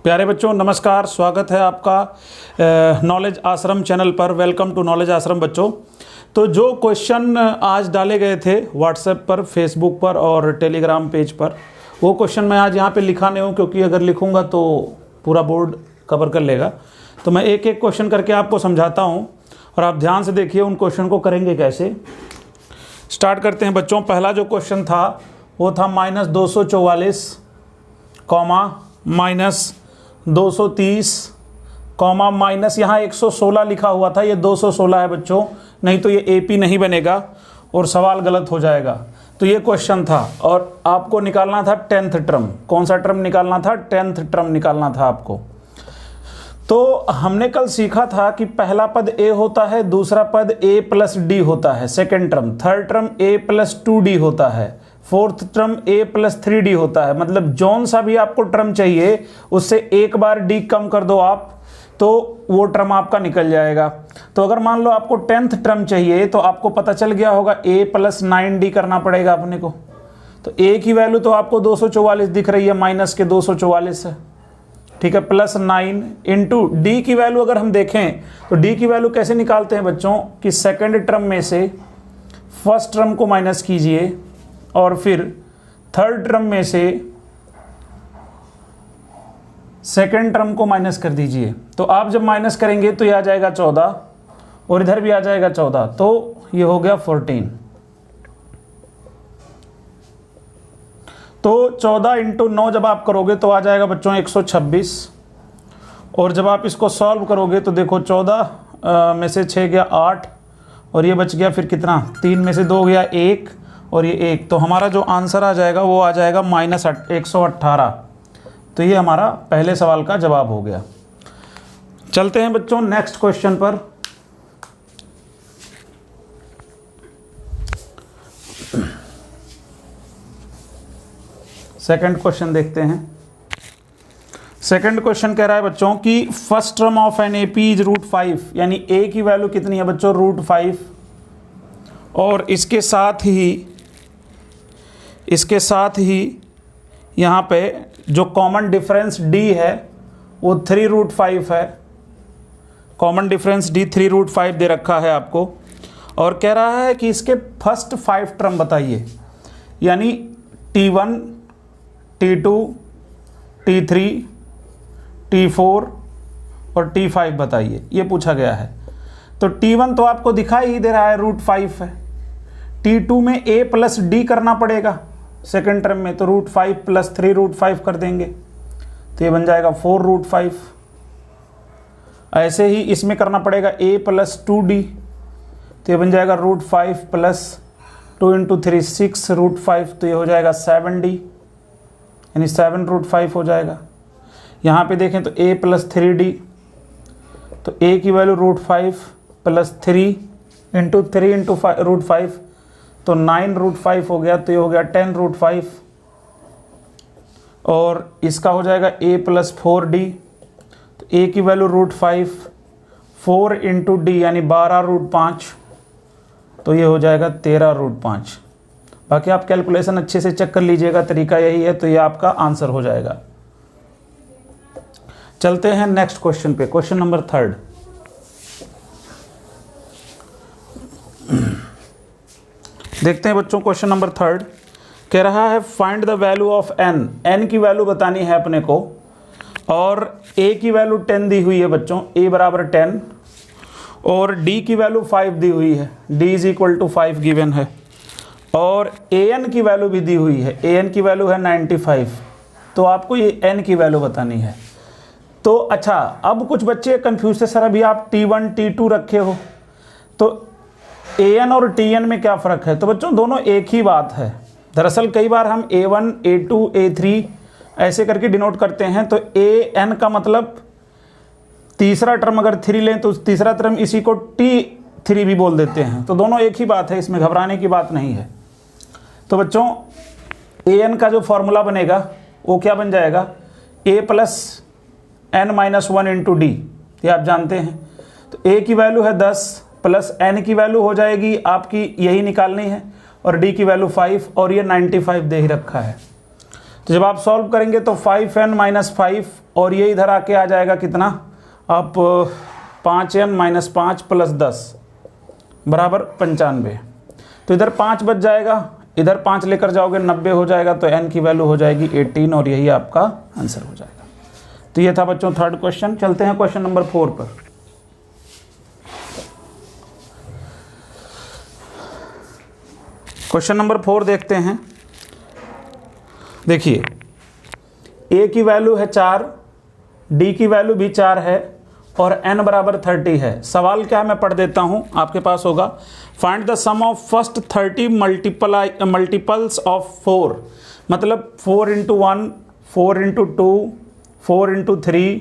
प्यारे बच्चों नमस्कार, स्वागत है आपका नॉलेज आश्रम चैनल पर। वेलकम टू नॉलेज आश्रम बच्चों। तो जो क्वेश्चन आज डाले गए थे व्हाट्सएप पर, फेसबुक पर और टेलीग्राम पेज पर, वो क्वेश्चन मैं आज यहाँ पे लिखा नहीं हूँ, क्योंकि अगर लिखूँगा तो पूरा बोर्ड कवर कर लेगा। तो मैं एक एक क्वेश्चन करके आपको समझाता हूँ और आप ध्यान से देखिए उन क्वेश्चन को करेंगे कैसे। स्टार्ट करते हैं बच्चों। पहला जो क्वेश्चन था वो था -244, -230, माइनस यहाँ 116 लिखा हुआ था, ये 216 है बच्चों, नहीं तो ये एपी नहीं बनेगा और सवाल गलत हो जाएगा। तो ये क्वेश्चन था और आपको निकालना था 10th टर्म। कौन सा टर्म निकालना था? 10th टर्म निकालना था आपको। तो हमने कल सीखा था कि पहला पद a होता है, दूसरा पद a प्लस डी होता है, second term, third term a plus 2d होता है, fourth term a plus 3d होता है। मतलब जौन सा भी आपको टर्म चाहिए उससे एक बार d कम कर दो आप, तो वो टर्म आपका निकल जाएगा। तो अगर मान लो आपको 10th टर्म चाहिए तो आपको पता चल गया होगा a प्लस 9d करना पड़ेगा अपने को। तो a की वैल्यू तो आपको 244 दिख रही है, माइनस के 244 है, ठीक है, प्लस 9 इंटू डी की वैल्यू अगर हम देखें तो डी की वैल्यू कैसे निकालते हैं बच्चों कि सेकेंड टर्म में से फर्स्ट टर्म को माइनस कीजिए और फिर थर्ड टर्म में से सेकेंड टर्म को माइनस कर दीजिए। तो आप जब माइनस करेंगे तो ये आ जाएगा 14 और इधर भी आ जाएगा 14, तो ये हो गया 14। तो 14 इंटू 9 जब आप करोगे तो आ जाएगा बच्चों 126, और जब आप इसको सॉल्व करोगे तो देखो 14 में से 6 गया 8 और ये बच गया फिर कितना, 3 में से 2 गया 1 और ये 1। तो हमारा जो आंसर आ जाएगा वो आ जाएगा -118। तो ये हमारा पहले सवाल का जवाब हो गया। चलते हैं बच्चों नेक्स्ट क्वेश्चन पर। सेकंड क्वेश्चन देखते हैं। सेकंड क्वेश्चन कह रहा है बच्चों कि first term of an AP is √5, यानी ए की वैल्यू कितनी है बच्चों? √5। और इसके साथ ही यहाँ पे जो कॉमन डिफरेंस d है वो 3√5 है। कॉमन डिफरेंस d 3√5 दे रखा है आपको, और कह रहा है कि इसके फर्स्ट 5 टर्म बताइए, यानी T1, T2, T3, T4 और T5 बताइए, ये पूछा गया है। तो T1 तो आपको दिखाई ही दे रहा है √5 है। T2 में a प्लस डी करना पड़ेगा सेकेंड टर्म में, तो √5 प्लस 3√5 कर देंगे तो ये बन जाएगा 4√5। ऐसे ही इसमें करना पड़ेगा a प्लस 2d, तो ये बन जाएगा √5 प्लस 2 इंटू 3 6√5, तो ये हो जाएगा 7d, यानी 7√5 हो जाएगा। यहाँ पे देखें तो a प्लस 3d, तो a की वैल्यू √5 प्लस 3 इंटू 3 इंटू √5, तो 9√5 हो गया, तो ये हो गया 10√5। और इसका हो जाएगा a प्लस 4d, तो a की वैल्यू √5 4 इंटू डी यानी 12√5, तो ये हो जाएगा 13√5। बाकी आप कैलकुलेशन अच्छे से चेक कर लीजिएगा, तरीका यही है, तो ये आपका आंसर हो जाएगा। चलते हैं नेक्स्ट क्वेश्चन पे, क्वेश्चन नंबर 3। देखते हैं बच्चों क्वेश्चन नंबर 3 कह रहा है find the value of n। n की वैल्यू बतानी है अपने को, और a की वैल्यू 10 दी हुई है बच्चों, a बराबर 10, और d की वैल्यू 5 दी हुई है, d is equal to 5 given है, और an की वैल्यू भी दी हुई है, an की वैल्यू है 95। तो आपको ये n की वैल्यू बतानी है। तो अच्छा, अब कुछ बच्चे कंफ्यूज थे, सर अभी आप T1 T2 रखे हो, तो an और tn में क्या फ़र्क है? तो बच्चों दोनों एक ही बात है। दरअसल कई बार हम a1 a2 a3 ऐसे करके डिनोट करते हैं, तो an का मतलब तीसरा टर्म अगर 3 लें तो तीसरा टर्म इसी को T3 भी बोल देते हैं। तो दोनों एक ही बात है, इसमें घबराने की बात नहीं है। तो बच्चों an का जो फॉर्मूला बनेगा वो क्या बन जाएगा? a plus n-1 into D, ये आप जानते हैं। तो a की वैल्यू है 10 प्लस n की वैल्यू हो जाएगी आपकी, यही निकालनी है, और d की वैल्यू 5 और ये 95 दे ही रखा है। तो जब आप सॉल्व करेंगे तो 5n - 5 और ये इधर आके आ जाएगा कितना, अब 5n माइनस 5 प्लस 10 बराबर 95। तो इधर 5 बच जाएगा, इधर 5 लेकर जाओगे 90 हो जाएगा, तो n की वैल्यू हो जाएगी 18 और यही आपका आंसर हो जाएगा। तो ये था बच्चों थर्ड क्वेश्चन। चलते हैं क्वेश्चन नंबर 4 पर। क्वेश्चन नंबर 4 देखते हैं। देखिए a की वैल्यू है 4, d की वैल्यू भी 4 है और n बराबर 30 है। सवाल क्या है मैं पढ़ देता हूं, आपके पास होगा। Find the sum of first 30 multiples of 4, मतलब 4 इंटू 1, 4 इंटू 2, 4 इंटू 3,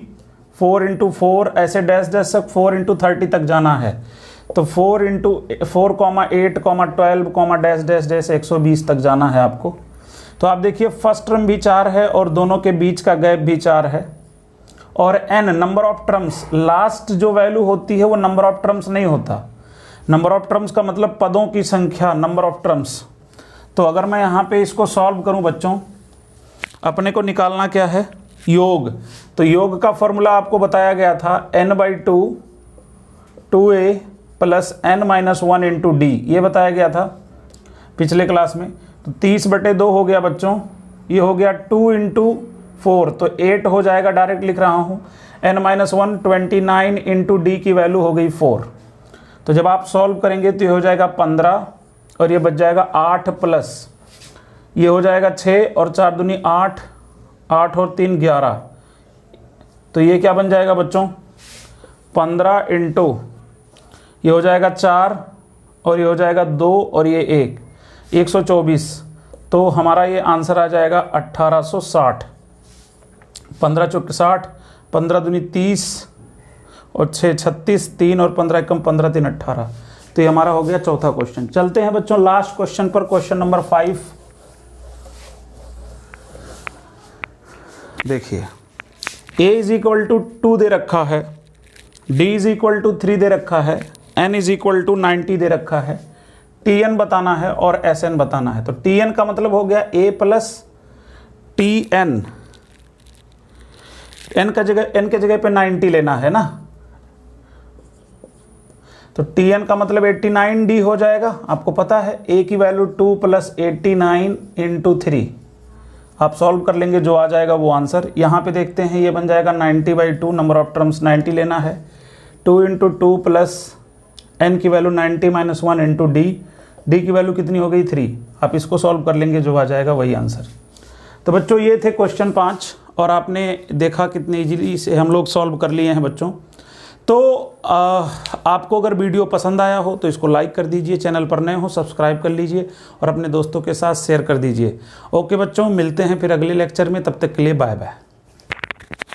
4 इंटू 4, ऐसे डैश डैश तक 4 इंटू 30 तक जाना है। तो 4 इंटू 4, 8, 12, डैश डैश डैश 120 तक जाना है आपको। तो आप देखिए फर्स्ट टर्म भी 4 है और दोनों के बीच का गैप भी 4 है, और n number of terms, last जो वैल्यू होती है वो नंबर ऑफ टर्म्स नहीं होता। नंबर ऑफ टर्म्स का मतलब पदों की संख्या, नंबर ऑफ टर्म्स। तो अगर मैं यहाँ पे इसको सॉल्व करूँ बच्चों, अपने को निकालना क्या है, योग। तो योग का फॉर्मूला आपको बताया गया था n/2 2a plus n-1 into D, ये बताया गया था पिछले क्लास में। तो 30/2 हो गया बच्चों, ये हो गया 2 इंटू 4, तो 8 हो जाएगा, डायरेक्ट लिख रहा हूँ। n-1 29 इंटू डी की वैल्यू हो गई 4। तो जब आप सॉल्व करेंगे तो ये हो जाएगा 15 और ये बच जाएगा 8 प्लस ये हो जाएगा 6 और 4 दूनी 8, 8 और 3 11। तो ये क्या बन जाएगा बच्चों, 15 इंटू ये हो जाएगा 4 और ये हो जाएगा 2 और ये 1, 124। तो हमारा ये आंसर आ जाएगा 1860। 15 चौके 60, 15 दूनी 30 और 6 36, 3 और 15 एकम 15, 3 18। तो ये हमारा हो गया चौथा क्वेश्चन। चलते हैं बच्चों लास्ट क्वेश्चन पर, क्वेश्चन नंबर 5। देखिए a इज इक्वल टू 2 दे रखा है, d इज इक्वल टू 3 दे रखा है, n इज इक्वल टू 90 दे रखा है, tn बताना है और sn बताना है। तो tn का मतलब हो गया a प्लस tn, n के जगह पे 90 लेना है ना। तो tn का मतलब 89d हो जाएगा। आपको पता है a की वैल्यू 2 प्लस 89 इंटू 3, आप सॉल्व कर लेंगे, जो आ जाएगा वो आंसर। यहाँ पे देखते हैं, ये बन जाएगा 90/2, नंबर ऑफ टर्म्स 90 लेना है। 2 इंटू 2 प्लस n की value 90 minus 1 into D, D की वैल्यू कितनी हो गई 3। आप इसको सॉल्व कर लेंगे, जो आ जाएगा वही आंसर। तो बच्चों ये थे क्वेश्चन 5 और आपने देखा कितने इजीली से हम लोग सॉल्व कर लिए हैं बच्चों। तो आपको अगर वीडियो पसंद आया हो तो इसको लाइक कर दीजिए, चैनल पर नए हो सब्सक्राइब कर लीजिए और अपने दोस्तों के साथ शेयर कर दीजिए। ओके बच्चों, मिलते हैं फिर अगले लेक्चर में, तब तक के लिए बाय बाय।